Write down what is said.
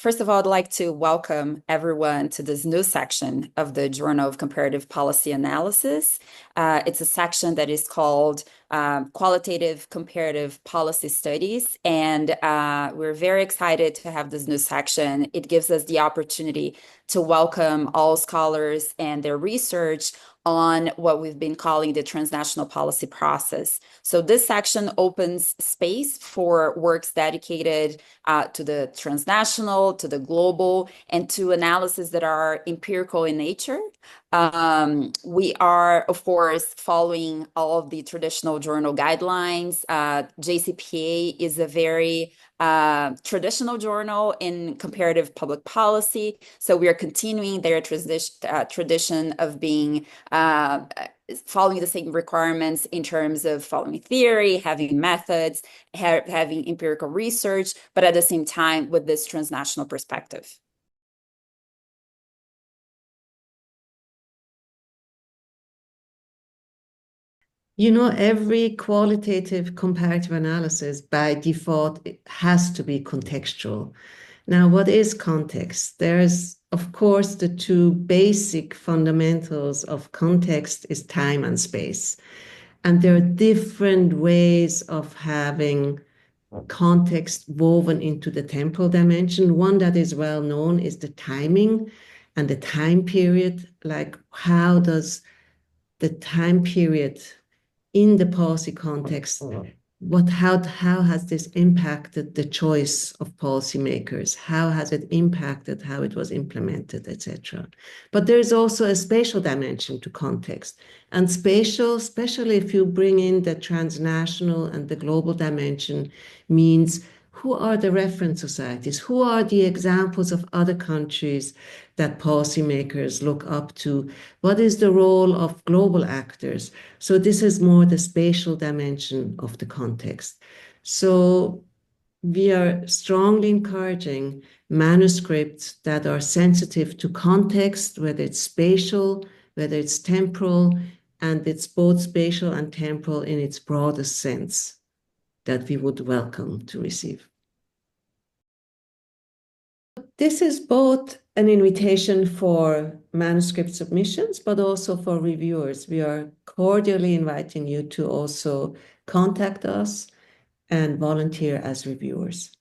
First of all, I'd like to welcome everyone to this new section of the Journal of Comparative Policy Analysis. It's a section that is called Qualitative Comparative Policy Studies, and we're very excited to have this new section. It gives us the opportunity to welcome all scholars and their research on what we've been calling the transnational policy process. So this section opens space for works dedicated to the transnational, to the global, and to analysis that are empirical in nature. We are, of course, following all of the traditional journal guidelines. JCPA is a very traditional journal in comparative public policy. So we are continuing their tradition of being following the same requirements in terms of following theory, having methods, having empirical research, but at the same time with this transnational perspective. You know, every qualitative comparative analysis by default it has to be contextual. Now, what is context? There's, of course, the two basic fundamentals of context is time and space. And there are different ways of having context woven into the temporal dimension. One that is well known is the timing and the time period. Like, how does the time period in the policy context, how has this impacted the choice of policymakers? How has it impacted how it was implemented, etc.? But there's also a spatial dimension to context. And spatial, especially if you bring in the transnational and the global dimension, means who are the reference societies? Who are the examples of other countries that policymakers look up to? What is the role of global actors? So this is more the spatial dimension of the context. So we are strongly encouraging manuscripts that are sensitive to context, whether it's spatial, whether it's temporal, and it's both spatial and temporal in its broadest sense, that we would welcome to receive. This is both an invitation for manuscript submissions, but also for reviewers. We are cordially inviting you to also contact us and volunteer as reviewers.